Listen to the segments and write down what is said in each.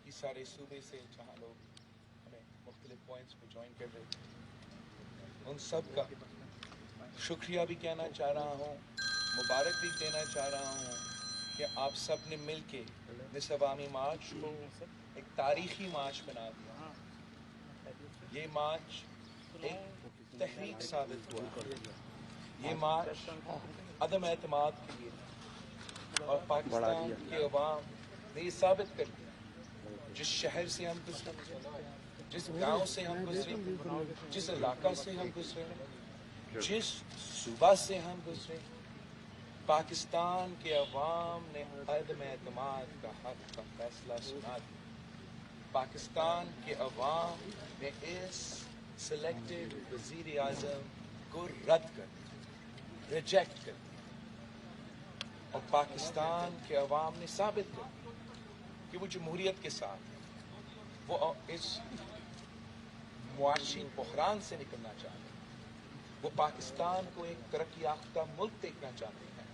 बाकी सारे सूबे से जहाँ लोग हमें मुख्तलिफ पॉइंट्स पे ज्वाइन कर रहे थे, उन सब का शुक्रिया भी कहना चाह रहा हूँ, मुबारक भी देना चाह रहा हूँ कि आप सब ने मिल के इस अवामी मार्च को एक तारीखी मार्च बना दिया। ये मार्च एक तहरीक साबित हुआ। ये मार्च अदम एतमाद के लिए था और पाकिस्तान के अवाम ने ये साबित कर दिया, जिस शहर से हम गुजरे, जिस गांव से हम गुजरे, जिस इलाका से हम गुजरे, जिस सूबा से हम गुजरे, पाकिस्तान के अवाम ने अदम एतमाद का हक का फैसला सुना दिया। पाकिस्तान के अवाम ने इस सिलेक्टेड वजीर आजम को रद्द कर दिया, रिजेक्ट कर दिया, और पाकिस्तान के अवाम ने साबित कर दिया कि वो जमहूरियत के साथ है, वो इस मुआशी बहरान से निकलना चाहते हैं, वो पाकिस्तान को एक तरक्की याफ्ता मुल्क देखना चाहते हैं,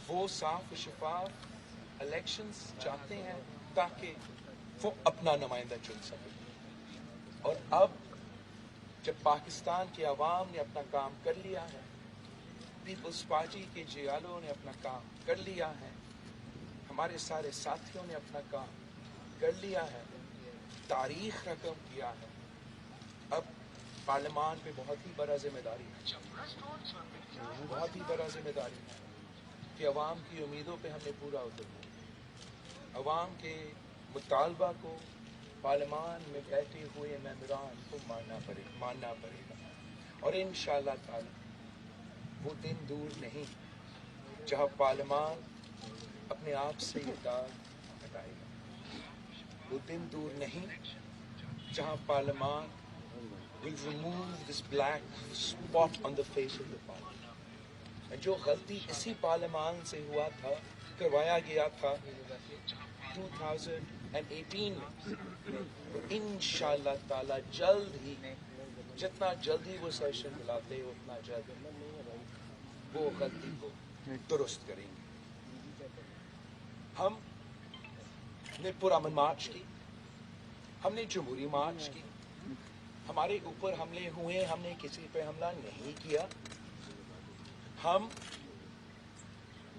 वो साफ शफाफ इलेक्शंस चाहते हैं ताकि वो अपना नुमाइंदा चुन सके। और अब जब पाकिस्तान के अवाम ने अपना काम कर लिया है, पीपल्स पार्टी के जियालों ने अपना काम कर लिया है, हमारे सारे साथियों ने अपना काम कर लिया है, तारीख रकम किया है, अब पार्लियामान पे बहुत ही बड़ा जिम्मेदारी है, बहुत ही बड़ा जिम्मेदारी है कि अवाम की उम्मीदों पे हमने पूरा उतरना, अवाम के मुतालबा को पार्लियामान में बैठे हुए मेंबरान को मानना पड़ेगा। और इंशाअल्लाह ताला वो दिन दूर नहीं जहाँ पार्लियामान अपने आप से ये दाग हटाएगा, वो दिन दूर नहीं जहाँ पार्लियामान will remove this black spot on the face of the parliament। जो गलती इसी पार्लियामान से हुआ था, करवाया गया था 2018 में, तो इंशाअल्लाह ताला जल्द ही, जितना जल्दी वो सेशन बुलाते उतना जल्द वो गलती को दुरुस्त करेंगे। हमने पुरअमन मार्च की, हमने जमहूरी मार्च की, हमारे ऊपर हमले हुए, हमने किसी पे हमला नहीं किया, हम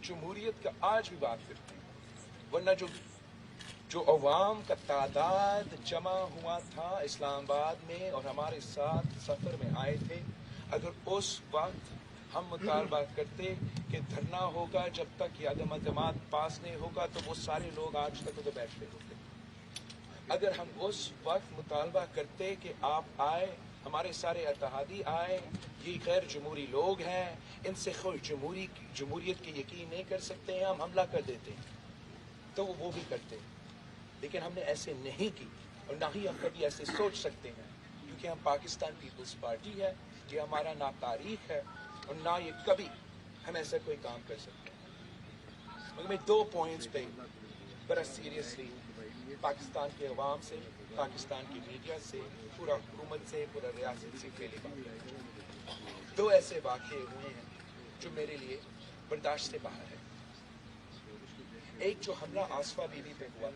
जमहूरियत का आज भी बात करते हैं, वरना जो अवाम का तादाद जमा हुआ था इस्लामाबाद में और हमारे साथ सफर में आए थे, अगर उस वक्त हम मुतालबा करते कि धरना होगा जब तक ये अदम एतमाद पास नहीं होगा, तो वो सारे लोग आज तक उधर बैठते होते। अगर हम उस वक्त मुतालबा करते कि आप आए, हमारे सारे इत्तेहादी आए, ये गैर जमहूरी लोग हैं, इनसे खुद जमहूरियत की यकीन नहीं कर सकते हैं, हम हमला कर देते हैं, तो वो भी करते। लेकिन हमने ऐसे नहीं की और ना ही हम कभी ऐसे सोच सकते हैं, क्योंकि हम पाकिस्तान पीपल्स पार्टी है, ये हमारा ना तारीख है और ना ये कभी हम ऐसा कोई काम कर सकते हैं। मगर मैं 2 पॉइंट्स पे बड़ा सीरियसली पाकिस्तान के अवाम से, पाकिस्तान की मीडिया से, पूरा हुकूमत से, पूरा रियासत से पहली बात, 2 ऐसे वाक़े हुए हैं जो मेरे लिए बर्दाश्त से बाहर है। एक जो हमला आसफा बीबी पे हुआ,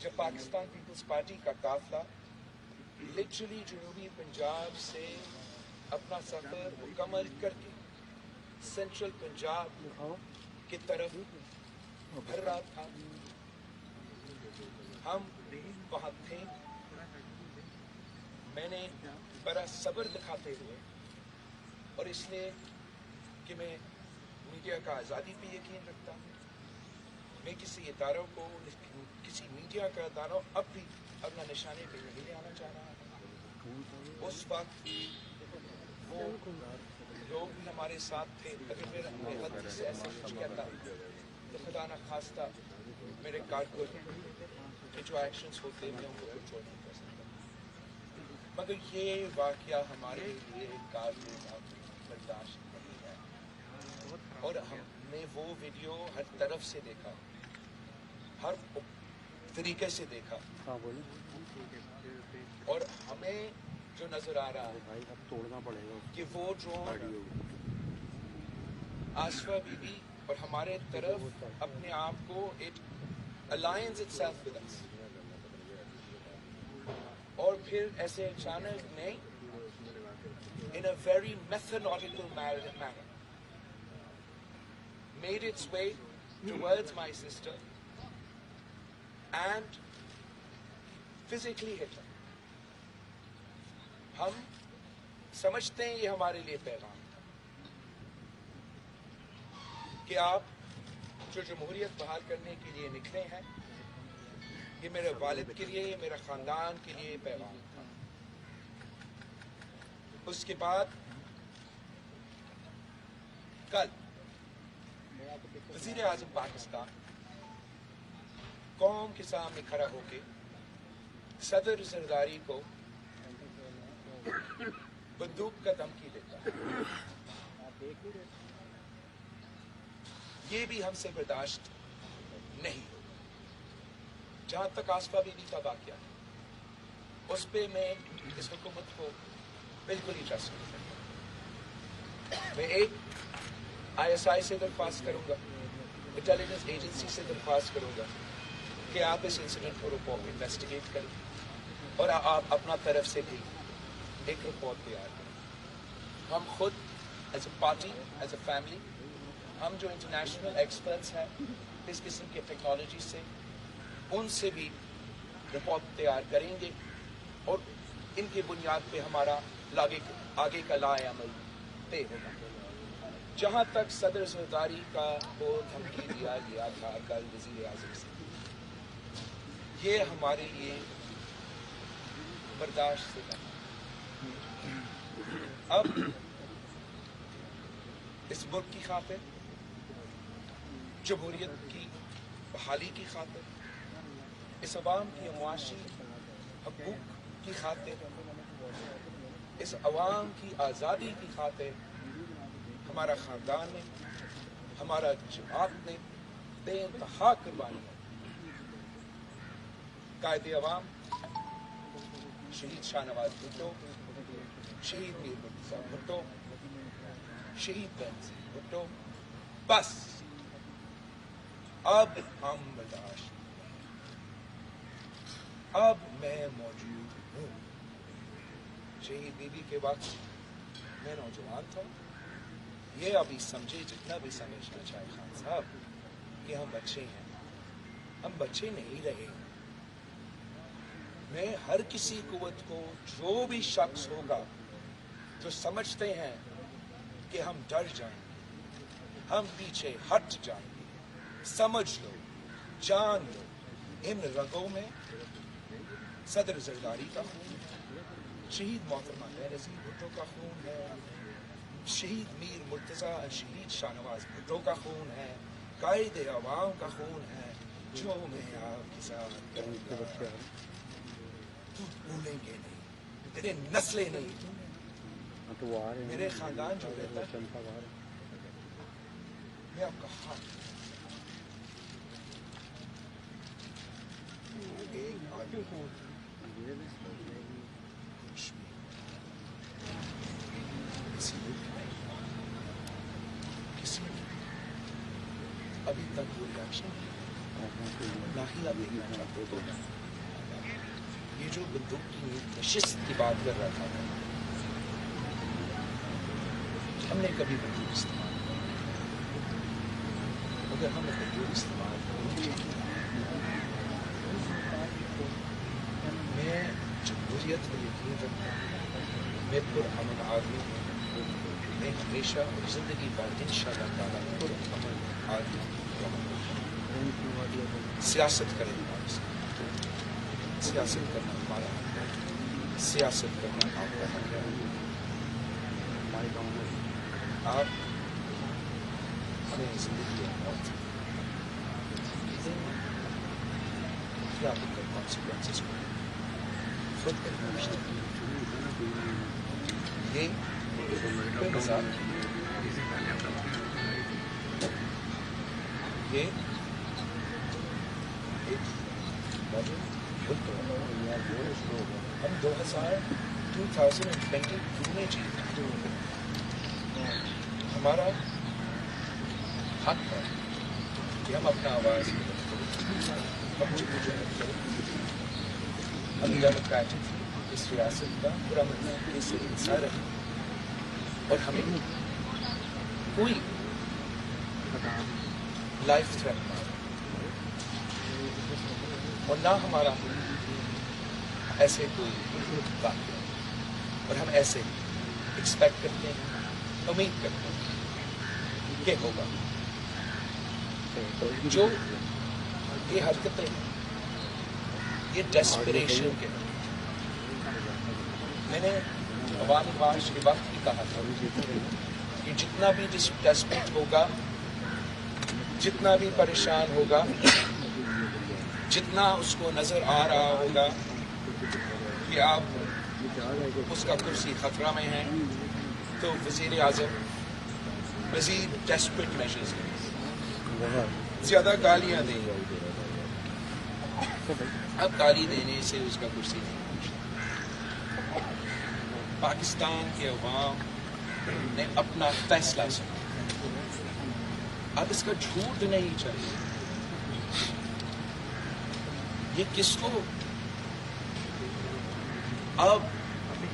जब पाकिस्तान पीपल्स पार्टी का काफिला लिटरली जनूबी पंजाब से अपना सफर मुकम्मल करके सेंट्रल पंजाब की तरफ भर रहा था, हम वहाँ थे, मैंने बड़ा सब्र दिखाते हुए, और इसलिए कि मैं मीडिया का आज़ादी पे यकीन रखता हूँ, मैं किसी इदारों को, किसी मीडिया का इदारा अब भी अपना निशाने पे नहीं ले आना चाह रहा है। उस वक्त वो लोग भी हमारे साथ थे, अगर मेरा गलती से ऐसे कुछ कहता तो खुदा न खास्ता मेरे कारकुन के जो एक्शंस होते हैं उनको कंट्रोल नहीं कर सकता। मगर ये वाक़या हमारे लिए काबिल बर्दाश्त नहीं है, और हमने वो वीडियो हर तरफ से देखा, हर तरीके से देखा, और हमें जो नजर आ रहा है तोड़ना पड़ेगा कि वो जो आसफा बीबी और हमारे तरफ अपने आप को एक aligns itself with us. اور پھر ایسے اچانک میں in a very methodological manner made its way towards my sister and physically hit her. ہم سمجھتے ہیں یہ ہمارے لیے پیغام تھا کہ آپ جو جمہوریت بحال کرنے کے لیے نکلے ہیں، یہ میرے والد کے لیے، یہ میرے خاندان کے لیے پیغام تھا. اس کے بعد کل وزیر اعظم پاکستان قوم کے سامنے کھڑا ہو کے صدر زرداری کو بندوق کا دھمکی دیتا ہے. یہ بھی ہم سے برداشت نہیں. جہاں تک آصفہ بی بی کا واقعہ ہے، اس پہ میں اس حکومت کو بالکل ہی ٹرسٹ نہیں کرتا. میں ایک ISI سے درخواست کروں گا، انٹیلیجنس ایجنسی سے درخواست کروں گا کہ آپ اس انسیڈنٹ کو انویسٹیگیٹ کریں اور آپ اپنا طرف سے بھی ایک رپورٹ تیار کریں. ہم خود as a party, as a family, ہم جو انٹرنیشنل ایکسپرٹس ہیں اس قسم کے ٹیکنالوجی سے، ان سے بھی رپورٹ تیار کریں گے اور ان کی بنیاد پہ ہمارا آگے کا لائے عمل طے ہوگا. جہاں تک صدر زرداری کا وہ دھمکی دیا گیا تھا کل وزیر اعظم سے، یہ ہمارے لیے برداشت سے کرنا. اب اس ملک کی خاطر، جمہوریت کی بحالی کی خاطر، اس عوام کی معاشی حقوق کی خاطر، اس عوام کی آزادی کی خاطر ہمارا خاندان نے، ہمارا جماعت نے بے انتہا قربانی ہے. قائد عوام شہید شاہ نواز بھٹو، شہید میر مرتضیٰ بھٹو، شہید بینظیر بھٹو، بس اب ہم برداشت، اب میں موجود ہوں. شہید بیوی کے وقت میں نوجوان تھا. یہ ابھی سمجھے جتنا بھی سمجھنا چاہے خان صاحب کہ ہم بچے ہیں، ہم بچے نہیں رہے. میں ہر کسی قوت کو، جو بھی شخص ہوگا جو سمجھتے ہیں کہ ہم ڈر جائیں گے، ہم پیچھے ہٹ جائیں گے، سمجھ لو، جان لو، ان رگوں میں صدر زرداری کا خون ہے، شہید محترمہ بینظیر بھٹو کا خون ہے، شہید میر مرتضیٰ، شہید شاہ نواز بھٹو کا خون ہے، قائد عوام کا خون ہے. جو میں آپ کے ساتھ کروں گا تو بھولیں گے نہیں، تیرے نسلیں نہیں، میرے خاندان جو رہتا ہے، میں آپ کا ہاتھ ایک آدمی کچھ بھی کسی ابھی تک وہ ریاکشن نہ ہی ابھی چاہتے تو یہ جو بندوق کی نشست کی بات کر رہا تھا، ہم نے کبھی بندوق استعمال نہیں، اگر ہم نے بندوق استعمال نہیں، میں جمہوریت میں یقین رکھتا ہوں، میں پرامن آدمی ہوں، میں ہمیشہ زندگی بھر انشاءاللہ تعالیٰ پرامن آدمی رہوں. سیاست کریں ہمارے ساتھ، سیاست کرنا ہمارا حق ہے، سیاست کرنا آپ کا حق ہے. آپ ہمیں زندگی اور موت کیا کر کانسیکوینسز کو خود برداشت. یہ ہم 2022 میں جیتے، ہمارا حق ہے کہ ہم اپنا آواز ہم جدوجہد کریں. ہم ڈیموکریٹک اس ریاست کا پورا ملک سے حصہ رہے اور ہمیں کوئی لائف تھریٹ نہ اور نہ ہمارا ایسے کوئی واقعہ. اور ہم ایسے ایکسپیکٹ کرتے ہیں, امید کرتے ہیں کہ ہوگا. جو یہ حرکتیں یہ ڈیسپریشن کے, میں نے عوامی مارچ کے وقت بھی کہا تھا کہ جتنا بھی ڈیسپریٹ ہوگا, جتنا بھی پریشان ہوگا, جتنا اس کو نظر آ رہا ہوگا کہ آپ اس کا کرسی خطرہ میں ہے, تو وزیر اعظم مزید ڈیسپریٹ میجرز لیں, زیادہ گالیاں دیں. اب گالی دینے سے اس کا کرسی نہیں پہنچتا. پاکستان کے عوام نے اپنا فیصلہ سنا, اب اس کا جھوٹ نہیں چاہیے. یہ کس کو اب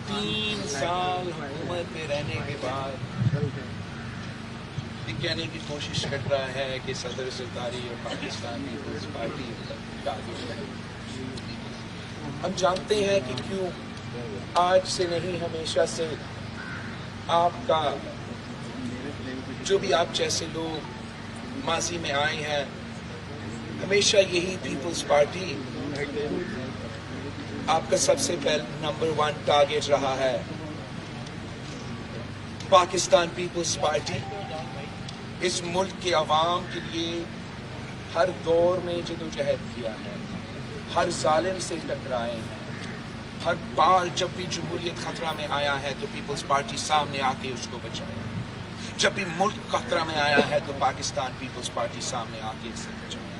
3 سال حکومت میں رہنے کے بعد یہ کہنے کی کوشش کر رہا ہے کہ صدر زرداری اور پاکستان پیپلز پارٹی ٹارگیٹ ہے. ہم جانتے ہیں کہ کیوں آج سے نہیں ہمیشہ سے آپ کا جو بھی آپ جیسے لوگ ماضی میں آئے ہیں, ہمیشہ یہی پیپلز پارٹی آپ کا سب سے پہلے نمبر 1 ٹارگیٹ رہا ہے. پاکستان پیپلز پارٹی اس ملک کے عوام کے لیے ہر دور میں جدوجہد کیا ہے, ہر ظالم سے ٹکرائے ہیں. ہر بار جب بھی جمہوریت خطرہ میں آیا ہے تو پیپلز پارٹی سامنے آ کے اس کو بچایا. جب بھی ملک خطرہ میں آیا ہے تو پاکستان پیپلز پارٹی سامنے آ کے اسے بچایا.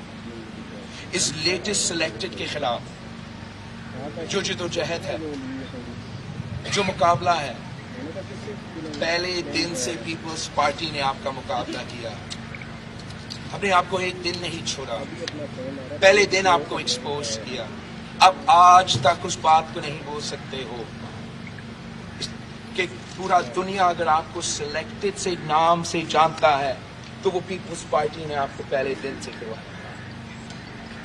اس لیٹسٹ سلیکٹڈ کے خلاف جو جدوجہد ہے, جو مقابلہ ہے, پہلے دن سے پیپلز پارٹی نے آپ کا مقابلہ کیا. ہم نے آپ کو ایک دن نہیں چھوڑا, پہلے دن آپ کو ایکسپوز کیا. اب آج تک اس بات کو نہیں بول سکتے ہو کہ پورا دنیا اگر آپ کو سلیکٹڈ سے نام سے جانتا ہے تو وہ پیپلز پارٹی نے آپ کو پہلے دن سے کروایا.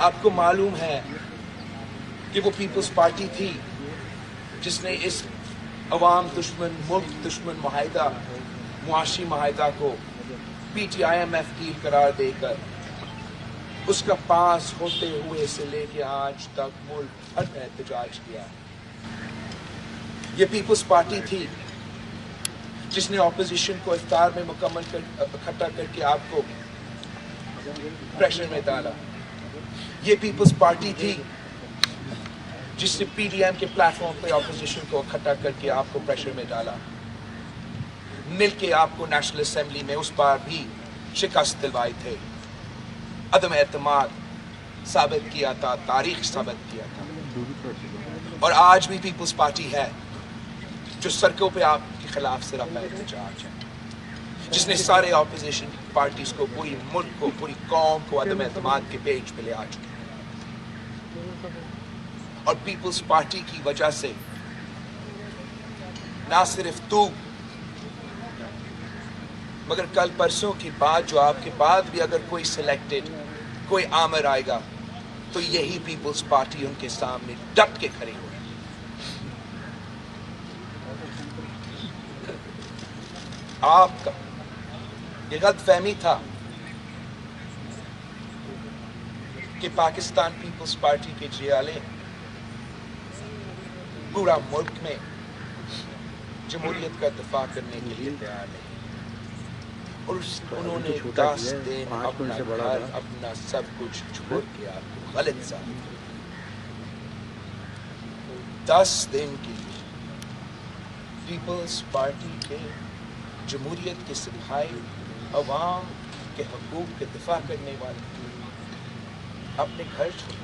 آپ کو معلوم ہے کہ وہ پیپلز پارٹی تھی جس نے اس عوام دشمن, ملک دشمن معاہدہ, معاشی معاہدہ کو PTIMF ڈیل قرار دے کر اس کا پاس ہوتے ہوئے سے لے کے آج تک ملک بھر میں احتجاج کیا. یہ پیپلز پارٹی تھی جس نے اپوزیشن کو افطار میں مکمل اکٹھا کر کے آپ کو پریشر میں ڈالا. یہ پیپلز پارٹی تھی جس نے PDM کے پلیٹ فارم پہ اپوزیشن کو اکٹھا کر کے آپ کو پریشر میں ڈالا. مل کے آپ کو نیشنل اسمبلی میں اس بار بھی شکست دلوائی تھے, عدم اعتماد ثابت کیا تھا, تاریخ ثابت کیا تھا. اور آج بھی پیپلز پارٹی ہے جو سڑکوں پہ آپ کے خلاف صرف احتجاج ہے, جس نے سارے اپوزیشن پارٹیز کو, پوری ملک کو, پوری قوم کو عدم اعتماد کے پیج پہ لے آ چکے. اور پیپلز پارٹی کی وجہ سے نہ صرف تو مگر کل پرسوں کی بات جو آپ کے بعد بھی اگر کوئی سلیکٹڈ, کوئی آمر آئے گا تو یہی پیپلز پارٹی ان کے سامنے ڈٹ کے کھڑی ہوگی. آپ کا یہ غلط فہمی تھا کہ پاکستان پیپلز پارٹی کے جیالے پورا ملک میں جمہوریت کا دفاع کرنے کے لیے تیار نہیں, اور انہوں نے 10 دن اپنا گھر, اپنا سب کچھ چھوڑ کے آپ کو غلط ثابت کیا. 10 دن کے لیے پیپلز پارٹی کے جمہوریت کے سپاہی, عوام کے حقوق کے دفاع کرنے والے اپنے گھر چھوڑ,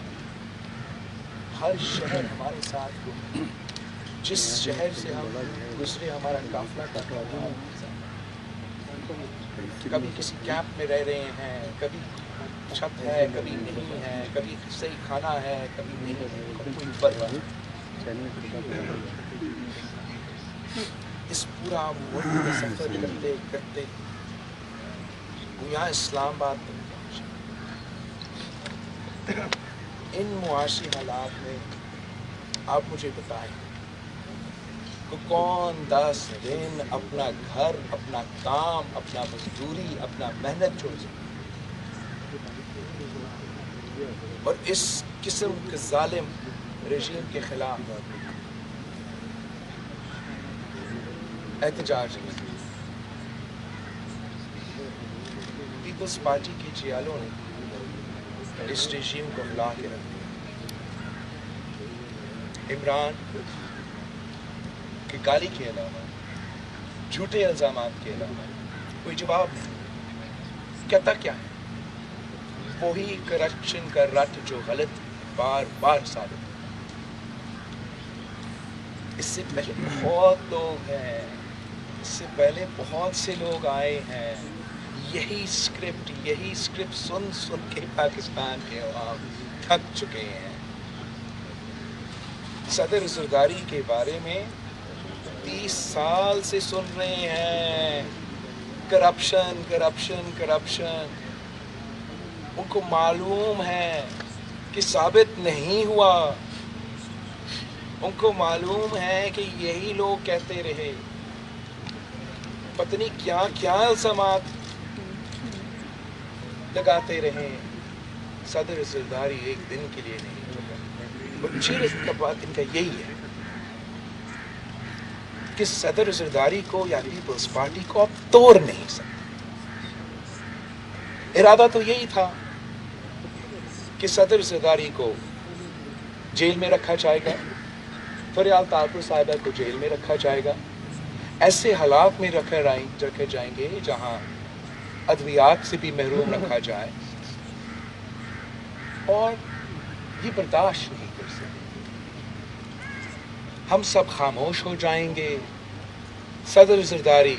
ہر شہر ہمارے ساتھ کو, جس شہر سے ہم گزرے ہمارا قافلہ کا کبھی کسی کیمپ میں رہ رہے ہیں, کبھی چھت ہے کبھی نہیں ہے، کبھی صحیح کھانا ہے کبھی نہیں ہے، کوئی پرواہ نہیں۔ اس پورا ملک کا سفر کرتے کرتے وہ یہاں اسلام آباد تک پہنچے۔ ان معاشی حالات میں آپ مجھے بتائیں کہ کون 10 دن اپنا گھر، اپنا کام، اپنا مزدوری، اپنا محنت چھوڑ سکتا، اور اس قسم کے ظالم رژیم کے خلاف احتجاج کر۔ پیپلز پارٹی کی جیالوں نے اس رژیم کو ہلا کے رکھ دیا۔ عمران کی گالی کے علاوہ، جھوٹے الزامات کے علاوہ کوئی جواب نہیں۔ کہتا کیا ہے؟ وہی کرپشن کا رٹ جو غلط بار بار ثابت ہے۔ اس سے پہلے بہت لوگ ہیں، اس سے پہلے بہت سے لوگ آئے ہیں، یہی اسکرپٹ سن سن کے پاکستان کے عوام تھک چکے ہیں۔ صدر زرداری کے بارے میں 30 سال سے سن رہے ہیں، کرپشن کرپشن کرپشن۔ ان کو معلوم ہے کہ ثابت نہیں ہوا، ان کو معلوم ہے کہ یہی لوگ کہتے رہے، پتہ نہیں کیا کیا الزامات لگاتے رہے۔ صدر زرداری ایک دن کے لیے نہیں، چیز کا بات ان کا یہی ہے کہ صدر زرداری کو یا پیپلز پارٹی کو آپ توڑ نہیں سکتے۔ ارادہ تو یہی تھا کہ صدر زرداری کو جیل میں رکھا جائے گا، فریال طاہر صاحبہ کو جیل میں رکھا جائے گا، ایسے حالات میں رکھے جائیں گے جہاں ادویات سے بھی محروم رکھا جائے، اور یہ برداشت نہیں کر سکتے۔ ہم سب خاموش ہو جائیں گے، صدر زرداری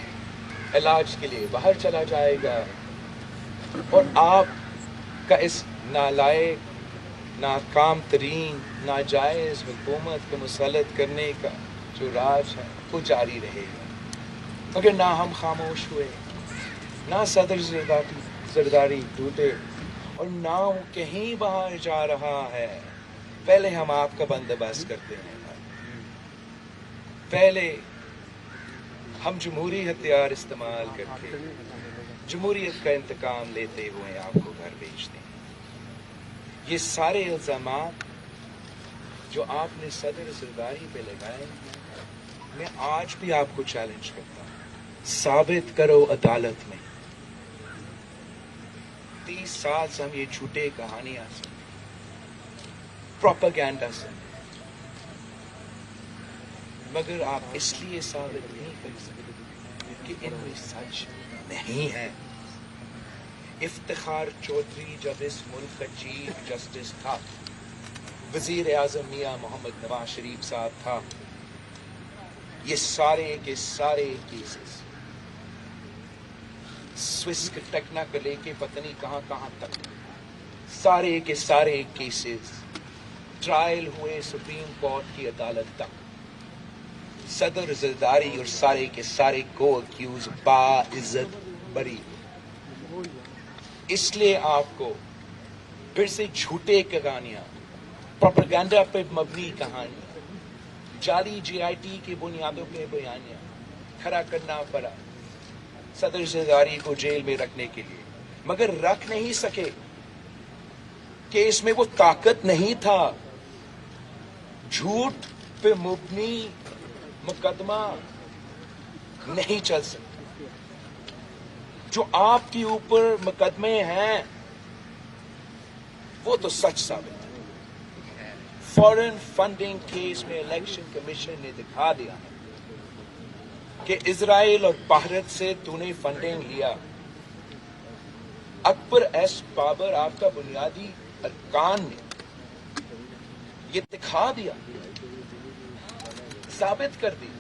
علاج کے لیے باہر چلا جائے گا، اور آپ کا اس نالائق، ناکام ترین، ناجائز حکومت کو مسلط کرنے کا جو راج ہے وہ جاری رہے گا۔ مگر نہ ہم خاموش ہوئے، نہ صدر زرداری ٹوٹے، اور نہ وہ کہیں باہر جا رہا ہے۔ پہلے ہم آپ کا بندوبست کرتے ہیں، پہلے ہم جمہوری ہتھیار استعمال کر کے جمہوریت کا انتقام لیتے ہوئے آپ کو گھر بھیجتے ہیں۔ یہ سارے الزامات جو آپ نے صدر زرداری پہ لگائے، میں آج بھی آپ کو چیلنج کرتا ہوں، ثابت کرو عدالت میں۔ 30 سال سے ہم یہ جھوٹے کہانیاں سن، پروپیگنڈا سن، مگر آپ اس لیے ثابت نہیں کر سکتے کہ ان میں سچ نہیں ہے۔ افتخار چودھری جب اس ملک کا چیف جسٹس تھا، وزیر اعظم میاں محمد نواز شریف صاحب تھا، یہ سارے کے سارے کیسز سوئس کے ٹیکنا کو لے کے پتہ نہیں کہاں کہاں تک، سارے کے سارے کیسز ٹرائل ہوئے سپریم کورٹ کی عدالت تک۔ صدر زرداری اور سارے کے سارے کو اکیوز باعزت بری۔ اس لیے آپ کو پھر سے جھوٹے کہانیاں، پروپیگنڈا پہ مبنی کہانیاں، جعلی GIT کی بنیادوں پہ بیانیاں کھڑا کرنا پڑا صدر زرداری کو جیل میں رکھنے کے لیے، مگر رکھ نہیں سکے کہ اس میں وہ طاقت نہیں تھا۔ جھوٹ پہ مبنی مقدمہ نہیں چل سکتا۔ جو آپ کے اوپر مقدمے ہیں وہ تو سچ ثابت ہے۔ فورن فنڈنگ کیس میں الیکشن کمیشن نے دکھا دیا کہ اسرائیل اور بھارت سے تو نے فنڈنگ لیا۔ اکبر ایس بابر آپ کا بنیادی ارکان نے یہ دکھا دیا، ثابت کر دیا۔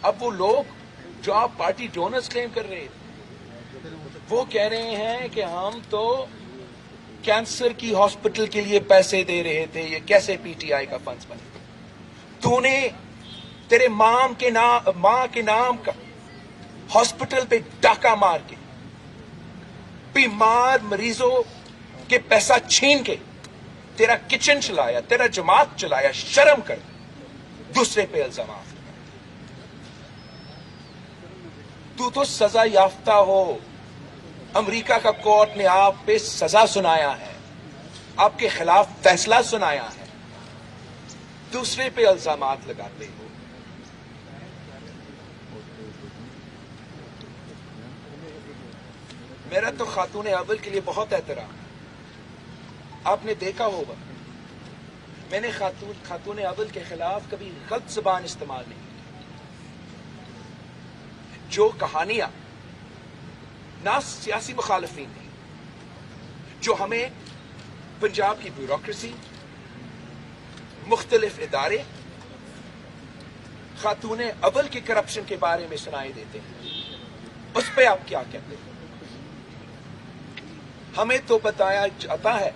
اب وہ لوگ جو آپ پارٹی ڈونرز کلیم کر رہے تھے، وہ کہہ رہے ہیں کہ ہم تو کینسر کی ہاسپٹل کے لیے پیسے دے رہے تھے. یہ کیسے پی ٹی آئی کا فنڈز بنے؟ تو نے تیرے ماں کے نام کا ہاسپٹل پہ ڈاکہ مار کے بیمار مریضوں کے پیسہ چھین کے تیرا کچن چلایا, تیرا جماعت چلایا. شرم کر. دوسرے پہ الزامات. تو سزا یافتہ ہو. امریکہ کا کورٹ نے آپ پہ سزا سنایا ہے, آپ کے خلاف فیصلہ سنایا ہے. دوسرے پہ الزامات لگاتے ہو. میرا تو خاتون اول کے لیے بہت احترام ہے. آپ نے دیکھا ہوگا میں نے خاتون اول کے خلاف کبھی غلط زبان استعمال نہیں کی. جو کہانیاں نہ سیاسی مخالفین نے, جو ہمیں پنجاب کی بیوروکریسی, مختلف ادارے, خاتون اول کے کرپشن کے بارے میں سنائی دیتے ہیں, اس پہ آپ کیا کہتے ہیں؟ ہمیں تو بتایا جاتا ہے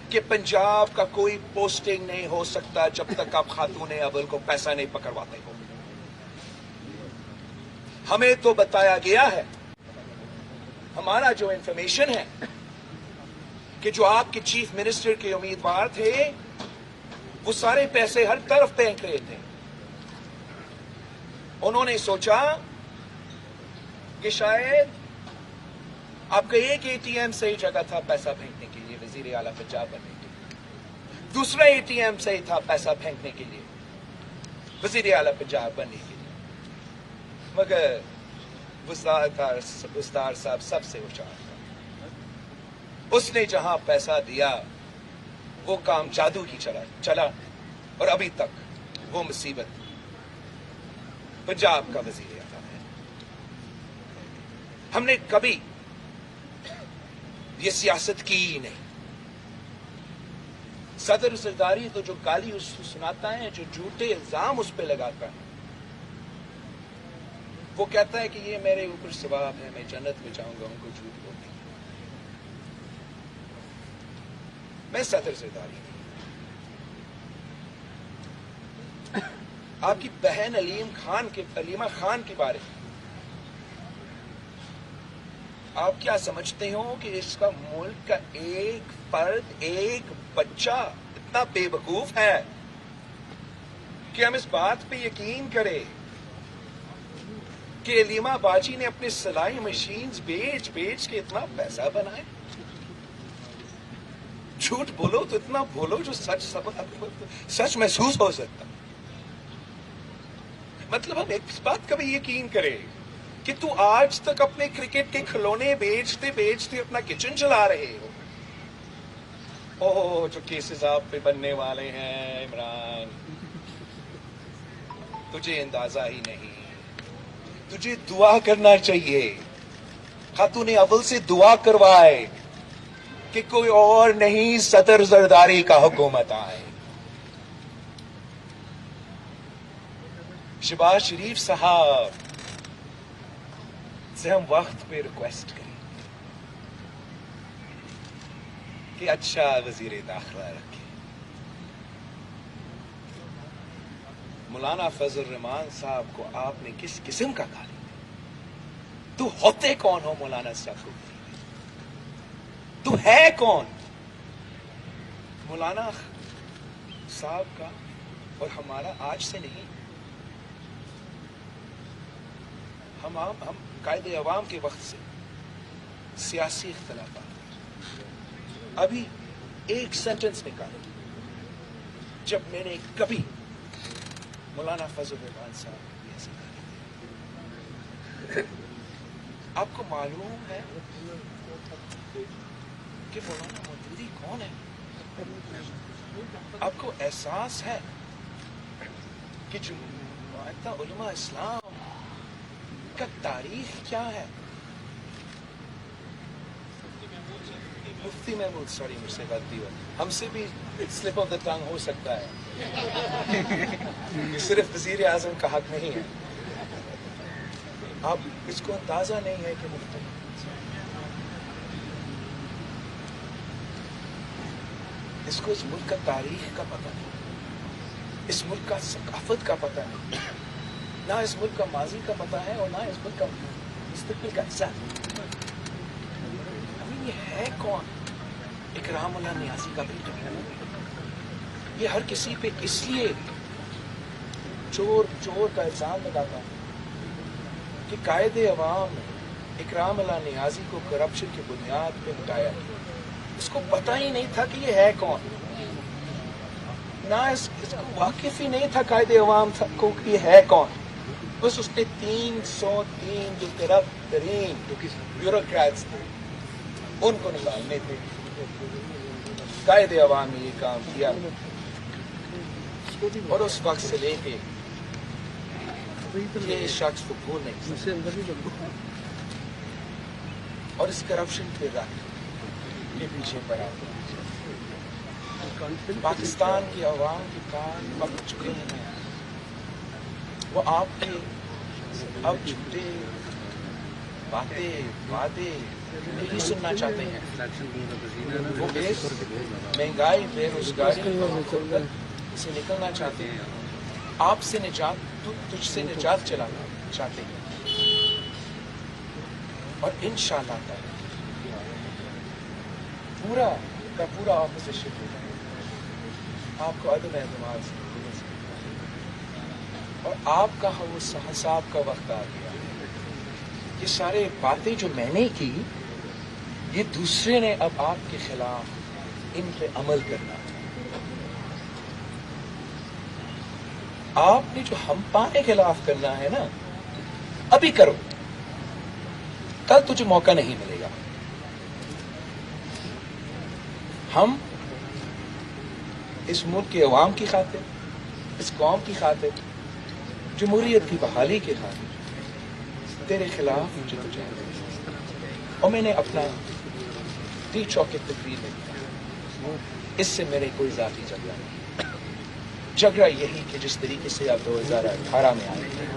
کہ پنجاب کا کوئی پوسٹنگ نہیں ہو سکتا جب تک آپ خاتون اول کو پیسہ نہیں پکڑواتے ہو. ہمیں تو بتایا گیا ہے, ہمارا جو انفارمیشن ہے, کہ جو آپ کے چیف منسٹر کے امیدوار تھے وہ سارے پیسے ہر طرف پھینک رہے تھے. انہوں نے سوچا کہ شاید آپ کا ایک اے ٹی ایم صحیح جگہ تھا پیسہ پھینکنے کے لیے, وزیر اعلیٰ پنجاب بننے کے لیے. دوسرا اے ٹی ایم صحیح تھا پیسہ پھینکنے کے لیے, وزیر اعلیٰ پنجاب بننے کے لیے. مگر وزدار صاحب سب سے ہوشیار تھا. اس نے جہاں پیسہ دیا وہ کام جادو کی چلا, اور ابھی تک وہ مصیبت پنجاب کا وزیر اعلیٰ ہے. ہم نے کبھی یہ سیاست کی ہی نہیں. صدر زرداری تو جو گالی اس کو سناتا ہے, جو جھوٹے الزام اس پہ لگاتا ہے, وہ کہتا ہے کہ یہ میرے اوپر ثواب ہے, میں جنت میں جاؤں گا ان کو جھوٹ بولنے. میں صدر زرداری نہیں. آپ کی بہن علیمہ خان کے بارے میں آپ کیا سمجھتے ہو کہ اس کا ملک کا ایک فرد, ایک بچہ اتنا بے وقوف ہے کہ ہم اس بات پہ یقین کریں کہ علیمہ باجی نے اپنے سلائی مشینز بیچ کے اتنا پیسہ بنائے؟ جھوٹ بولو تو اتنا بولو جو سچ محسوس ہو سکتا. مطلب ہم ایک بات کا بھی یقین کریں کہ تو آج تک اپنے کرکٹ کے کھلونے بیچتے اپنا کچن چلا رہے ہو. اوہ جو کیسز آپ پہ بننے والے ہیں عمران, تجھے اندازہ ہی نہیں. تجھے دعا کرنا چاہیے, خاتون اول سے دعا کروائے کہ کوئی اور نہیں صدر زرداری کا حکومت آئے. شہباز شریف صاحب سے ہم وقت پہ ریکویسٹ کریں کہ اچھا وزیر داخلہ رکھے. مولانا فضل الرحمان صاحب کو آپ نے کس قسم کا گالی دی؟ تو ہوتے کون ہو مولانا صاحب کو؟ تو ہے کون؟ مولانا صاحب کا اور ہمارا آج سے نہیں, ہم قائد عوام کے وقت سے سیاسی اختلافات. ابھی ایک سینٹنس نکالو جب میں نے کبھی مولانا فضل الرحمان صاحب کو ایسے گالی دی. آپ کو معلوم ہے کہ مولانا مودودی کون ہے؟ آپ کو احساس ہے کہ جماعت علماء اسلام کا تاریخ کیا ہے؟ مفتی محمود, سوری مجھ سے غلطی ہو, ہم سے بھی سلپ آف دا ٹنگ ہو سکتا ہے, صرف وزیر اعظم کا حق نہیں ہے. آپ اس کو اندازہ نہیں ہے کہ اس کو اس ملک کا تاریخ کا پتہ نہیں، اس ملک کا ثقافت کا پتہ نہیں، نہ اس ملک کا ماضی کا پتہ ہے اور نہ اس ملک کا مستقبل کا حصہ ہے۔ یہ ہے کون؟ اکرام اللہ نیازی کا بیٹا۔ یہ ہر کسی پہ اس لیے چور چور کا الزام لگاتا کہ قائد عوام نے اکرام اللہ نیازی کو کرپشن کی بنیاد پہ ہٹایا، اس کو پتہ ہی نہیں تھا کہ یہ ہے کون، نہ اس کو واقف ہی نہیں تھا قائد عوام کو کہ یہ ہے کون۔ بس اس نے 303 جو کرپٹ ترین بیوروکریٹس تھے ان کو نکالنے تھے۔ قائد عوام نے یہ کام کیا اور اس وقت سے لے کے یہ شخص کو بھول نہیں سکتا اور اس کرپشن کے رکھ کے پیچھے پڑا۔ پاکستان کی عوام کے کان پک چکے ہیں، وہ آپ کے اب جھوٹے باتیں وعدے نہیں سننا چاہتے ہیں۔ وہ مہنگائی بے روزگاری سے نکلنا چاہتے ہیں، آپ سے نجات تجھ سے نجات چلانا چاہتے ہیں، اور انشاءاللہ تعالی پورا کا پورا اپوزیشن ہوگا، آپ کو عدم اعتماد سے اور آپ کا وہ حساب کا وقت آ گیا۔ یہ سارے باتیں جو میں نے کی یہ دوسرے نے اب آپ کے خلاف ان پہ عمل کرنا۔ آپ نے جو ہم پانے خلاف کرنا ہے نا ابھی کرو، کل تجھے موقع نہیں ملے گا۔ ہم اس ملک کے عوام کی خاطر، اس قوم کی خاطر، جمہوریت کی بحالی کے خاطر تیرے خلاف جدوجہد، اور میں نے اپنا ٹی چوک کی تقریر میں کیا، اس سے میرے کوئی ذاتی جھگڑا نہیں۔ جھگڑا یہی کہ جس طریقے سے آپ 2018 میں آئے ہیں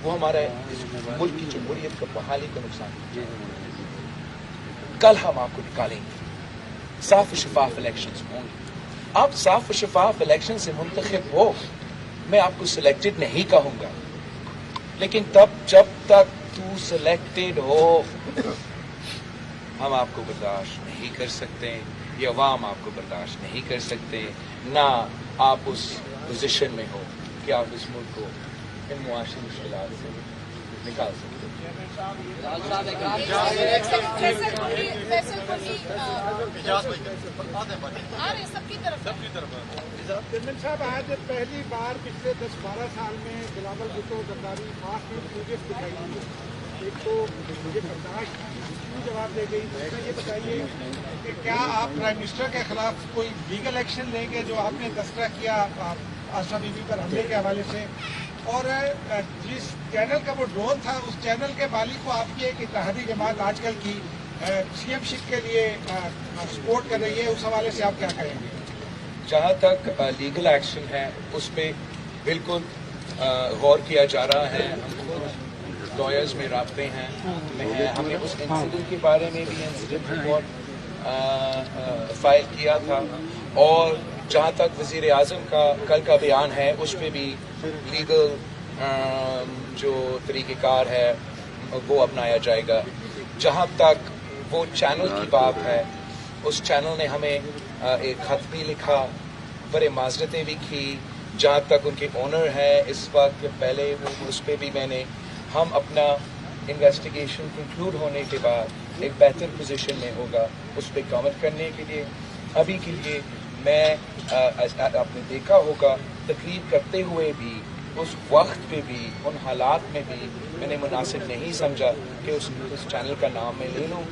وہ ہمارے اس ملک کی جمہوریت کو بحالی کو نقصان پہنچایا۔ کل ہم آپ کو نکالیں گے، صاف و شفاف الیکشنز ہوں گے، آپ صاف و شفاف الیکشن سے منتخب ہو، میں آپ کو سلیکٹڈ نہیں کہوں گا، لیکن جب تک تو سلیکٹڈ ہو ہم آپ کو برداشت نہیں کر سکتے، یہ عوام آپ کو برداشت نہیں کر سکتے، نہ آپ اس پوزیشن میں ہو کہ آپ اس ملک کو ان معاشی مشکلات سے نکال سکتے۔ چیئرمین صاحب، آج پہلی بار پچھلے 10-12 سال میں بلاول بھٹو زرداری خاص میں پروجیکٹ دکھائی گئی۔ ایک تو یہ برداشت کیوں جواب دے گئی، دوسرا یہ بتائیے کہ کیا آپ پرائم منسٹر کے خلاف کوئی لیگل ایکشن لیں گے جو آپ نے تذکرہ کیا آشا بی بی پر حملے کے حوالے سے، اور جس چینل کا وہ ڈرون تھا اس چینل کے مالک کو آپ کی ایک اتحادی جماعت آج کل کی سی ایم شپ کے لیے سپورٹ کر رہی ہے، اس حوالے سے آپ کیا کہیں گے؟ جہاں تک لیگل ایکشن ہے اس پہ بالکل غور کیا جا رہا ہے، ہم خود لائرز میں رابطے ہیں، ہم نے اس انسیڈنٹ کے بارے میں بھی انسیڈنٹ رپورٹ فائل کیا تھا، اور جہاں تک وزیر اعظم کا کل کا بیان ہے اس پہ بھی لیگل جو طریقہ کار ہے وہ اپنایا جائے گا۔ جہاں تک وہ چینل کی بات ہے، اس چینل نے ہمیں ایک خط بھی لکھا، بڑے معذرتیں بھی کی، جہاں تک ان کے اونر ہیں اس وقت پہلے اس پہ بھی ہم اپنا انویسٹیگیشن کنکلوڈ ہونے کے بعد ایک بہتر پوزیشن میں ہوگا اس پہ کامنٹ کرنے کے لیے۔ ابھی کے لیے میں آپ نے دیکھا ہوگا تقریر کرتے ہوئے بھی اس وقت پہ بھی ان حالات میں بھی میں نے مناسب نہیں سمجھا کہ اس چینل کا نام میں لے لوں،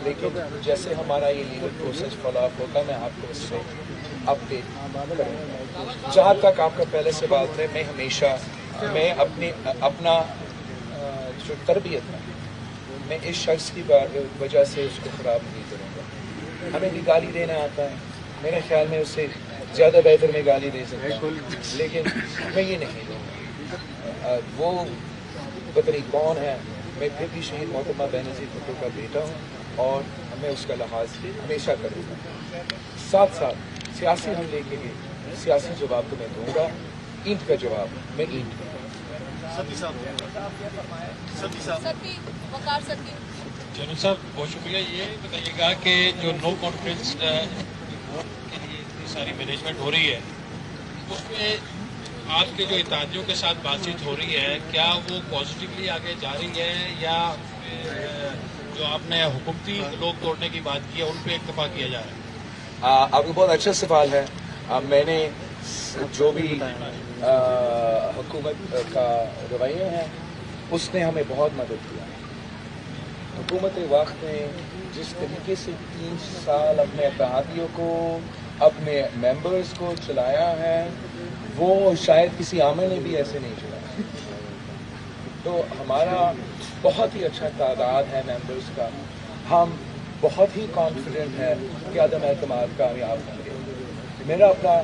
لیکن جیسے ہمارا یہ لیگل پروسیس فالو اپ ہوگا میں آپ کو اس سے اپڈیٹ کروں گا۔ جہاں تک آپ کا پہلے سے بات ہے، میں ہمیشہ اپنا جو تربیت ہے میں اس شخص کی وجہ سے اس کو خراب نہیں کروں گا۔ ہمیں بھی گالی دینا آتا ہے، میرے خیال میں اس سے زیادہ بہتر میں گالی دے سکتا ہوں، لیکن میں یہ نہیں دوں گا۔ وہ پتہ نہیں کون ہے، میں پھر بھی شہید محترمہ بینظیر بھٹو کا بیٹا ہوں اور میں اس کا لحاظ ہمیشہ کروں گا۔ साथ साथ सियासी हमले के लिए सियासी जवाब तो मैं दूंगा, ईंट का जवाब मैं ईंट दूंगा। सती वकार सती जनरल साहब बहुत शुक्रिया। ये बताइएगा कि जो नो कॉन्फ्रेंस वोट के लिए इतनी सारी मैनेजमेंट हो रही है, उसमें आपके जो इत्तेहादियों के साथ बातचीत हो रही है, क्या वो पॉजिटिवली आगे जा रही है या जो आपने हुकूमती लोग तोड़ने की बात की है उन पर इत्तेफाक किया जा रहा है? आपका बहुत अच्छा सवाल है। मैंने जो भी हुकूमत का रवैया है उसने हमें बहुत मदद किया। हुकूमत वक्त ने जिस तरीके से 3 साल अपने इत्तेहादियों को, अपने मेंबर्स को चलाया है, वो शायद किसी आमे ने भी ऐसे नहीं चलाया। तो हमारा बहुत ही अच्छा तादाद है मेंबर्स का। हम बहुत ही कॉन्फिडेंट है कि अदम एतमाद कामयाब होंगे। मेरा अपना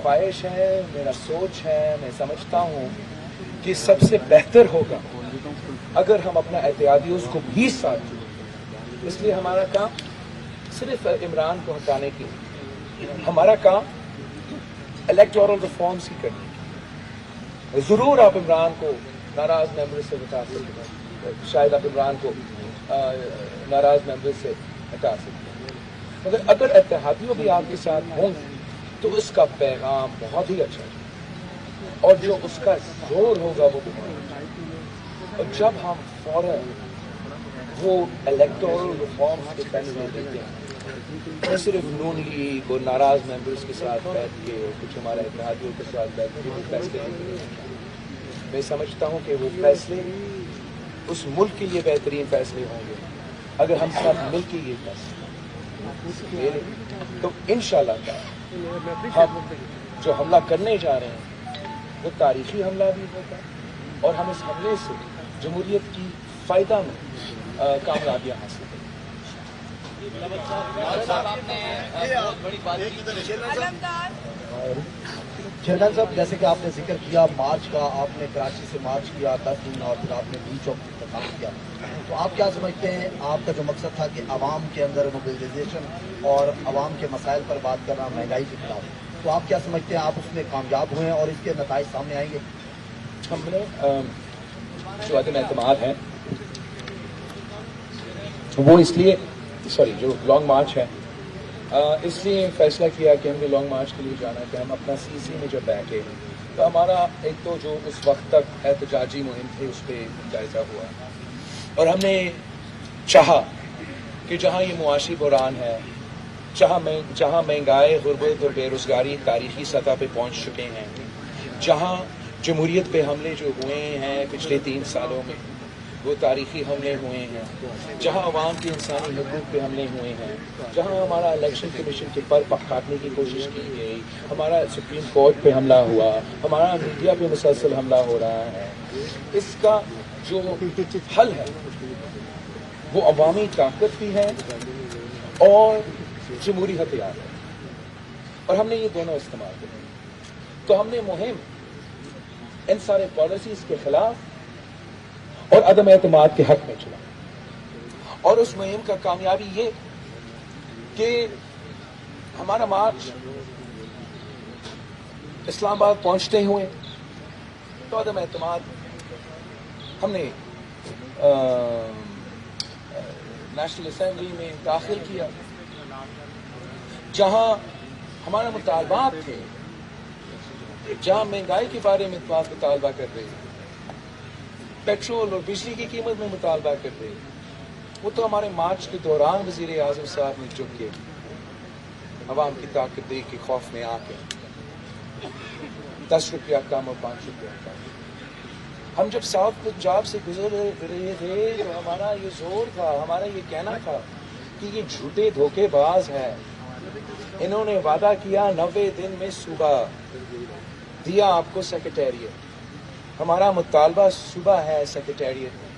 ख्वाहिश है, मेरा सोच है, मैं समझता हूँ कि सबसे बेहतर होगा अगर हम अपना एहतियातियों को भी साथ दें। इसलिए हमारा काम सिर्फ इमरान को हटाने की, हमारा काम इलेक्टोरल रिफॉर्म्स ही करने की। जरूर आप इमरान को नाराज मेंबर से हटा सकते हैं, शायद आप इमरान को नाराज मेंबर से हटा सकते हैं, मगर अगर इत्तेहादियों भी आपके साथ होंगे तो उसका पैगाम बहुत ही अच्छा है और जो उसका जोर होगा वो बहुत अच्छा है। और जब हम फौरन वो इलेक्टोरल रिफॉर्म्स के फैसले लेते हैं, न सिर्फ नून लीग और नाराज मेंबर्स के साथ बैठ के, कुछ हमारे इत्तेहादियों के साथ बैठ के वो फैसले लेते हैं, मैं समझता हूँ कि वो फैसले उस मुल्क के लिए बेहतरीन फैसले होंगे अगर हम सब मिल के ये फैसले ले लें। तो इंशाल्लाह हम जो हमला करने जा रहे हैं वो तारीखी हमला भी होगा और हम इस हमले से जमहूरियत की फ़ायदा में कामयाबियाँ हासिल शेरखान साहब, जैसे कि आपने जिक्र किया मार्च का, आपने कराची से मार्च किया 10 दिन और फिर आपने डी चौक से काम किया, तो आप क्या समझते हैं आपका जो मकसद था कि आवाम के अंदर मोबिलाइजेशन और आवाम के मसाइल पर बात करना महंगाई के खिलाफ, तो आप क्या समझते हैं आप उसमें कामयाब हुए हैं और इसके नताइज सामने आएंगे? हमने जो अदम एतमाद है वो इसलिए जो लॉन्ग मार्च है इसलिए फैसला किया कि हमने लॉन्ग मार्च के लिए जाना है कि हम अपना सीसी में जब बैठे तो हमारा एक तो जो उस वक्त तक एहतजाजी मुहिम थी उस पर जायजा हुआ और हमने चाहा कि जहाँ ये मुआशी बुरान है, जहाँ महंगाई, गुर्बत और बेरोजगारी तारीखी सतह पे पहुँच चुके हैं, जहाँ जमहूरियत पे हमले जो हुए हैं पिछले 3 सालों में वो तारीखी हमले हुए हैं, जहां अवाम के इंसानी हकूक़ पे हमले हुए हैं, जहां हमारा इलेक्शन कमीशन के पर काटने की कोशिश की गई, हमारा सुप्रीम कोर्ट पे हमला हुआ, हमारा मीडिया पे मुसलसल हमला हो रहा है, इसका जो हल है वो अवामी ताकत भी है और जमहूरी हथियार है और हमने ये दोनों इस्तेमाल किए। तो हमने मुहिम इन सारे पॉलिसीज के खिलाफ और अदम एतमाद के हक में चला और उस मुहिम का कामयाबी ये कि हमारा मार्च इस्लामाबाद पहुंचते हुए तो अदम एतमाद हमने नेशनल असेंबली में दाखिल किया, जहां हमारा मुतालबात थे, जहां महंगाई के बारे में मुतालबा कर रहे थे, पेट्रोल और बिजली की कीमत में मुतालबा कर रहे, वो तो हमारे मार्च के दौरान वज़ीर आज़म साहब ने झुक के अवाम की ताकत देख के खौफ में आके 10 रुपया कम और 5 रुपया कम। हम जब साउथ पंजाब से गुजर रहे थे तो हमारा ये जोर था, हमारा ये कहना था कि ये झूठे धोखेबाज हैं, इन्होंने वादा किया 90 दिन में सूबा, दिया आपको सेक्रेटेरिएट, हमारा मुतालबा सुबह है सेक्रेटेरिएट में।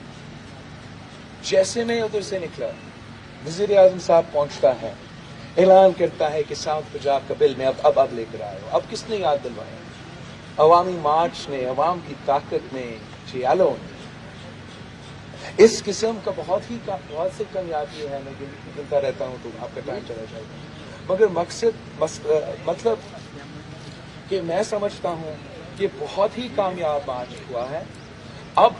जैसे मैं उधर से निकला, वज़ीर आज़म साहब पहुंचता है, ऐलान करता है कि साउथ पंजाब का बिल में अब लेकर आए हो। अब किसने याद दिलवाया? अवामी मार्च ने, अवाम की ताकत ने, जियालों ने। इस किस्म का बहुत से कामयाबी है, मैं गिनता रहता हूँ तो आपका टाइम चला जाएगा, मगर मतलब कि मैं समझता हूँ कि बहुत ही कामयाब मार्च हुआ है। अब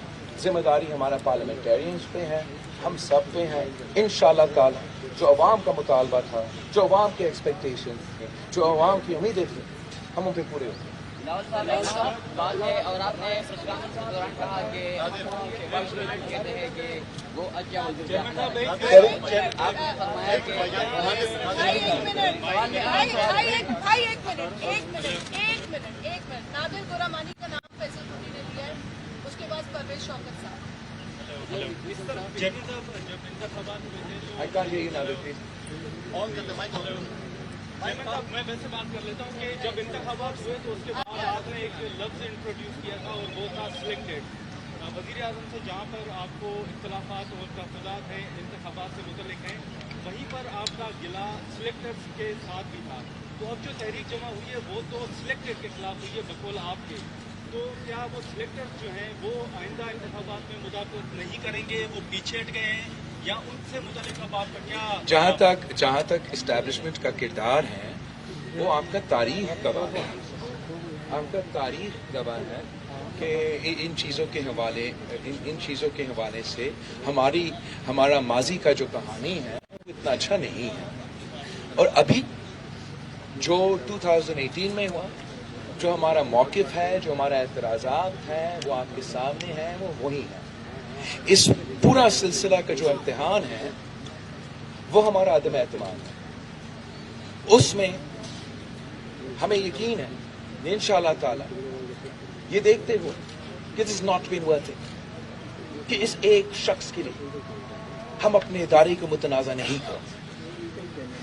जिम्मेदारी हमारा पार्लियामेंटेरियंस पे है, हम सब पे है। इंशाल्लाह ताला जो अवाम का मुतालबा था, जो अवाम के एक्सपेक्टेशंस थे, जो अवाम की उम्मीदें थी, हम उन पे पूरे होंगे। लाहौल साहब बात है, और आपने प्रेस कॉन्फ्रेंस के दौरान कहा कि शहबाज शरीफ कहते हैं कि वो अच्छा आपने फरमाया कि एक मिनट नादिर गोरामानी का नाम फैसल हुड्डी ने लिया है, उसके बाद परवेज शौकत साहब। I can't hear you now, please. मैं वैसे बात कर लेता हूँ कि जब इंतखाबात हुए तो उसके बाद आपने एक लफ्ज़ इंट्रोड्यूस किया था और वो था सिलेक्टेड। वज़ीर आज़म से जहाँ पर आपको इख्तलाफात और तफादात हैं इंतखाबात से मुतल्लिक़ हैं, वहीं पर आपका गिला सिलेक्टर्स के साथ भी था। तो अब जो तहरीक जमा हुई है वो तो सिलेक्टेड के खिलाफ हुई है बकौल आपके, तो क्या वो सिलेक्टर्स जो हैं वो आइंदा इंतखाबात में मुदाखलत नहीं करेंगे, वो पीछे हट गए हैं, या उनसे मुतल्लिक़ अब आपका क्या? जहाँ तक इस्टेब्लिशमेंट का किरदार है वो आपका तारीख गवाह है, आपका तारीख गवाह है कि इन चीज़ों के हवाले से हमारा माजी का जो कहानी है वो इतना अच्छा नहीं है। और अभी जो 2018 में हुआ, जो हमारा मौक़िफ़ है, जो हमारा एतराज़ात हैं, वो आपके सामने है, वो वही है। इस पूरा सिलसिला का जो इम्तिहान है वो हमारा अदम एतमाद है। उसमें हमें यकीन है इंशाअल्लाह ताला ये देखते हुए कि this not been worth it, कि इस एक शख्स के लिए हम अपने इदारे को मुतनाज़ा नहीं कर,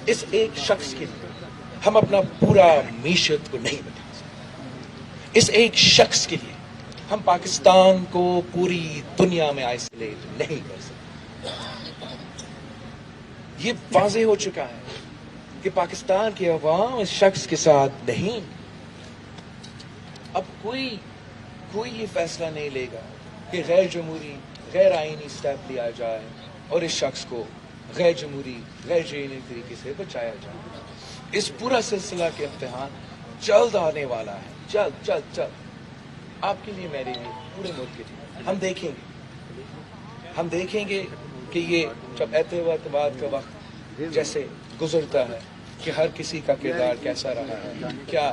इस एक शख्स के लिए हम अपना पूरा मीशत को नहीं बता सकते, इस एक शख्स के लिए हम पाकिस्तान को पूरी दुनिया में आइसोलेट नहीं कर सकते। ये वाज़ेह हो चुका है कि पाकिस्तान के अवाम इस शख्स के साथ नहीं। अब कोई ये फैसला नहीं लेगा कि गैर जमहूरी गैर आईनी स्टेप लिया जाए और इस शख्स को गैर जमहूरी गैर आईनी तरीके से बचाया जाए। इस पूरा सिलसिला के इम्तिहान जल्द आने वाला है, जल्द आपके लिए, मेरे लिए, पूरे मुल्क के लिए। हम देखेंगे कि ये जब एतबाद का वक्त जैसे गुजरता है कि हर किसी का किरदार कैसा रहा है, क्या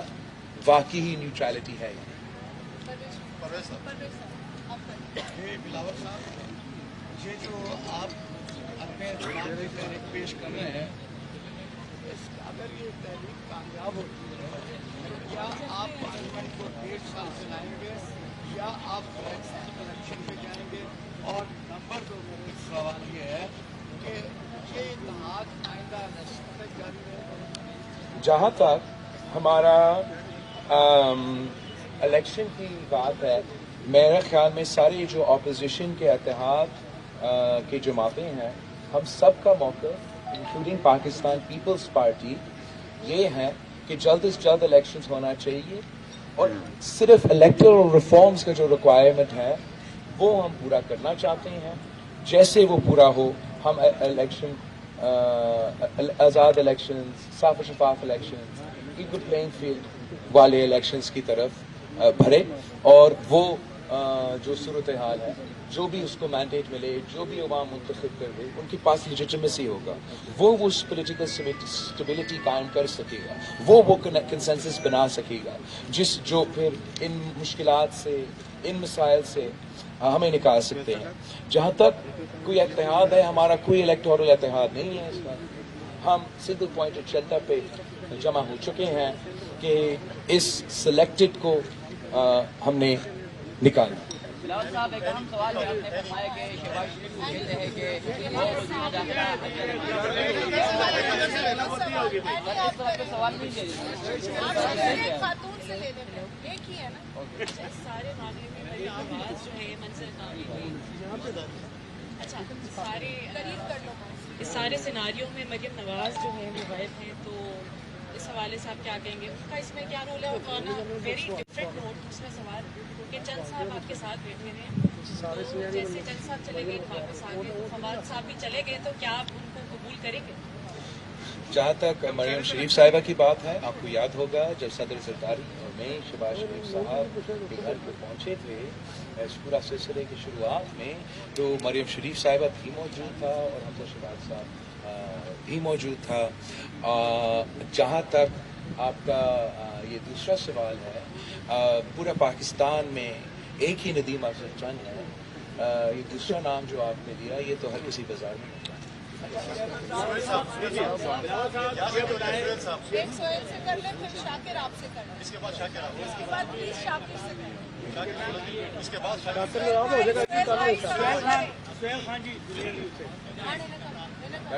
वाकई ही न्यूट्रलिटी है। बिलावल साहब, ये जो आप अपने तहरीक पेश कर रहे हैं, अगर ये तहरीक कामयाब होती है, क्या आप पार्लियामेंट को 1.5 साल से लाएंगे या आप इलेक्शन पे जाएंगे? और नंबर 2 मेरा सवाल ये है कि ये इत्तेहाद आइंदा इलेक्शन तक जारी रहेगा? जहाँ तक हमारा इलेक्शन की बात है, मेरे ख्याल में सारे जो अपोजिशन के इत्तेहाद के जमातें हैं, हम सब का मौक़िफ़ इंक्लूडिंग पाकिस्तान पीपल्स पार्टी ये है कि जल्द से जल्द इलेक्शंस होना चाहिए, और सिर्फ इलेक्टोरल रिफॉर्म्स का जो रिक्वायरमेंट है वो हम पूरा करना चाहते हैं। जैसे वो पूरा हो, हम इलेक्शन आज़ाद इलेक्शंस, साफ और शफाफ इलेक्शंस, इक्वल प्लेइंग फील्ड वाले इलेक्शंस की तरफ भरे, और वो जो सूरत हाल है, जो भी उसको मैंडेट मिले, जो भी अवाम मुंतखब कर दे, उनके पास लेजिटिमेसी होगा, वो उस पोलिटिकल स्टेबिलिटी कायम कर सकेगा, वो कंसेंसस बना सकेगा जो फिर इन मुश्किलात से, इन मसाइल से हमें निकाल सकते हैं। जहाँ तक कोई इत्तेहाद है, हमारा कोई इलेक्टोरल इत्तेहाद नहीं है इस बार। हम सिंगल पॉइंट एजेंडा पे जमा हो चुके हैं कि इस सिलेक्टेड को हमने निकाला। बिलावल साहब, एक अहम सवाल है, आपने फरमाया कि शहबाज शरीफ कहते हैं कि वो सवाल नहीं ले खातून से लेने में एक ही है ना। सारे मामले में मेरी आवाज़ जो है मंजर नामी हुई। अच्छा, इस सारे सिनारियों में मरियम नवाज़ जो है वो गायब हैं, तो इस हवाले से आप क्या कहेंगे? उनका इसमें क्या रोल है? और ऑन वेरी डिफरेंट नोट, दूसरा सवाल कि चंद साहब आपके साथ बैठे हैं, तो जैसे चंद साहब चले गए वापस आ गए, फवाद साहब भी चले गए, तो क्या आप उनको कबूल करेंगे? जहाँ तक मरियम शरीफ साहिबा की बात है, आपको याद होगा जब सदर जरदारी और मैं शहबाज शरीफ साहब के घर पे पहुँचे थे इस पूरा सिलसिले की शुरुआत में, तो मरियम शरीफ साहिबा भी मौजूद था और हमजा शहबाज साहब भी मौजूद था। जहाँ तक आपका ये दूसरा सवाल है, पूरा पाकिस्तान में एक ही नदीम अफजल चंद है, ये दूसरा नाम जो आपने दिया ये तो हर किसी बाजार में होता है। एक सोहेल से कर ले, फिर शाकिर आपसे कर ले, इसके बाद प्लीज शाकिर से कर ले, इसके बाद सोहेल खान जी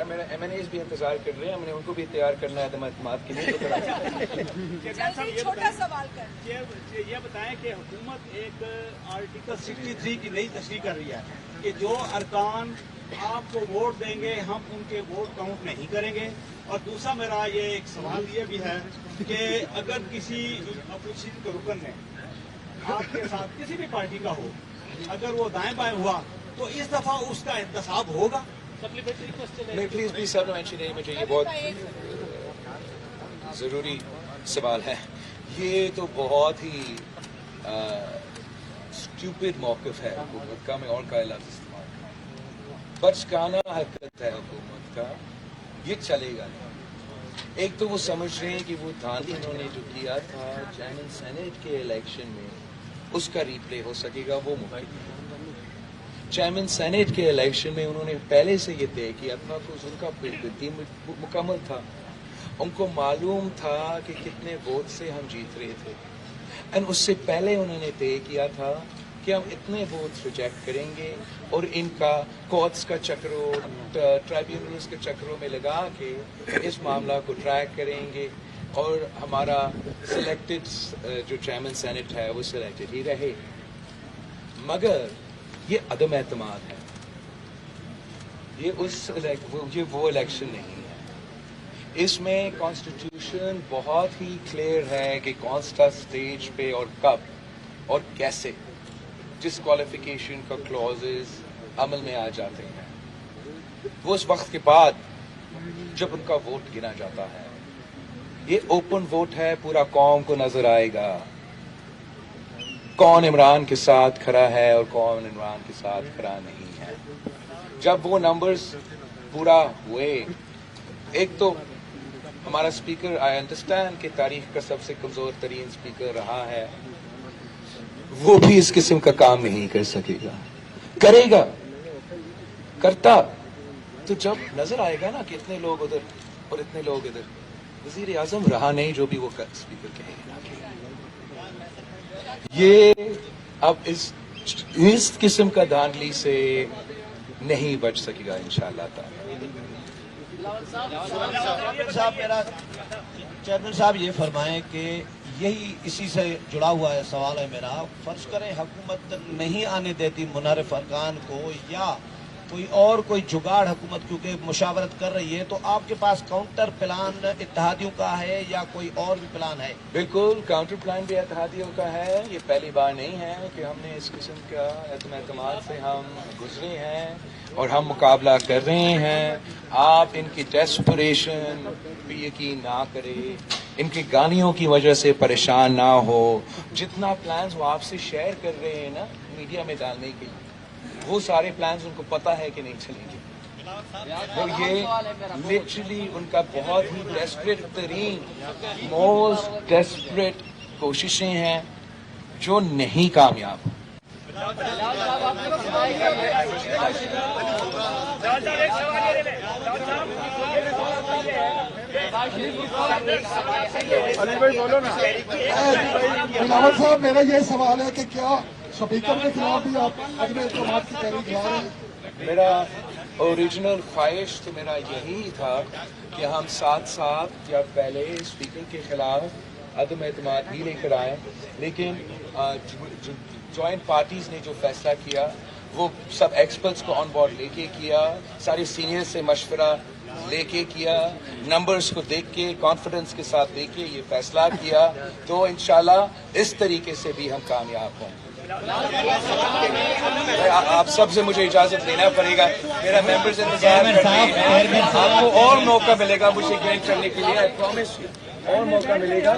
मेरे MNAs भी इंतजार कर रहे हैं, हमने उनको भी तैयार करना है एतमाद के लिए। जल्दी छोटा सवाल कर। ये बताएं कि हुकूमत एक आर्टिकल 63 की नई तशरीह कर रही है कि जो अरकान आपको वोट देंगे हम उनके वोट काउंट नहीं करेंगे। और दूसरा मेरा ये एक सवाल ये भी है कि अगर किसी अपोजिशन के रुकन ने आपके साथ किसी भी पार्टी का हो, अगर वो दाएं बाएं हुआ तो इस दफा उसका इंतखाब होगा। सप्लीमेंट्री क्वेश्चन नहीं, प्लीज प्लीज सप्लीमेंट्री नहीं, मुझे ये बहुत ज़रूरी सवाल है। ये तो बहुत ही स्टूपिड मौक़िफ़ है हुकूमत का, मैं और का लफ्ज़ इस्तेमाल करूँ, बचकाना हरकत है हुकूमत का, ये चलेगा नहीं। एक तो वो समझ रहे हैं कि वो धांधली इन्होंने जो किया था चेयरमैन सेनेट के इलेक्शन में, उसका रिप्ले हो सकेगा, वो मुमकिन है। चेयरमैन सेनेट के इलेक्शन में उन्होंने पहले से ये तय किया था, तो उनका बिल्कुल मुकम्मल था, उनको मालूम था कि कितने वोट से हम जीत रहे थे, एंड उससे पहले उन्होंने तय किया था कि हम इतने वोट रिजेक्ट करेंगे और इनका कोर्ट्स का चक्रों, ट्राइब्यूनल्स के चक्रों में लगा के इस मामला को ट्रैक करेंगे और हमारा सिलेक्टेड जो चेयरमैन सेनेट है वो सिलेक्टेड ही रहे। मगर ये अदम एतमाद है, ये वो इलेक्शन नहीं है। इसमें कॉन्स्टिट्यूशन बहुत ही क्लियर है कि कौन सा स्टेज पे और कब और कैसे डिस्क्वालिफिकेशन का क्लॉजेस अमल में आ जाते हैं, वो उस वक्त के बाद जब उनका वोट गिना जाता है। ये ओपन वोट है, पूरा कौम को नजर आएगा कौन इमरान के साथ खड़ा है और कौन इमरान के साथ खड़ा नहीं है। जब वो नंबर्स पूरा हुए, एक तो हमारा स्पीकर, आई अंडरस्टैंड कि तारीख का सबसे कमजोर तरीन स्पीकर रहा है, वो भी इस किस्म का काम नहीं कर सकेगा, करेगा, करता तो जब नजर आएगा ना कि इतने लोग उधर और इतने लोग इधर, वजीर आजम रहा नहीं जो भी वो स्पीकर कहेगा। ये अब इस किस्म का धांधली से नहीं बच सकेगा इंशाअल्लाह ताला। चेयरमैन साहब ये फरमाएं कि यही इसी से जुड़ा हुआ है सवाल है मेरा, फर्ज करें हुकूमत नहीं आने देती मुनारिफ अरकान को या कोई जुगाड़ हुकूमत क्योंकि मुशावरत कर रही है, तो आपके पास काउंटर प्लान इत्तेहादियों का है या कोई और भी प्लान है? बिल्कुल, काउंटर प्लान भी इत्तेहादियों का है। ये पहली बार नहीं है कि हमने इस किस्म का एतमाद से हम गुजरे हैं और हम मुकाबला कर रहे हैं। आप इनकी डेस्परेशन पे यकीन ना करें, इनकी गालियों की वजह से परेशान ना हो। जितना प्लान्स वो आपसे शेयर कर रहे हैं ना मीडिया में डालने के लिए, वो सारे प्लान्स उनको पता है कि नहीं चलेंगे। तो ये लिटरली उनका बहुत ही डेस्परेट तरीन, मोस्ट डेस्परेट कोशिशें हैं जो नहीं कामयाब। बिलावल साहब, मेरा ये सवाल है कि क्या स्पीकर के खिलाफ भी आप अदम एतमाद की तहरीक ला रहे हैं? मेरा ओरिजिनल ख्वाहिश तो मेरा यही था कि हम साथ साथ या पहले स्पीकर के खिलाफ अदम एतमाद भी लेकर आए, लेकिन जॉइंट पार्टीज ने जो फैसला किया वो सब एक्सपर्ट्स को ऑन बोर्ड लेके किया, सारे सीनियर्स से मशवरा लेके किया, नंबर्स को देख के कॉन्फिडेंस के साथ देख के ये फैसला किया। तो इंशाल्लाह इस तरीके से भी हम कामयाब हों। आप सबसे मुझे इजाजत लेना पड़ेगा, मेरा मेंबर्स इंतजार कर रहे हैं, आपको और मौका मिलेगा मुझे गेट करने के लिए, आई प्रॉमिस यू और मौका मिलेगा।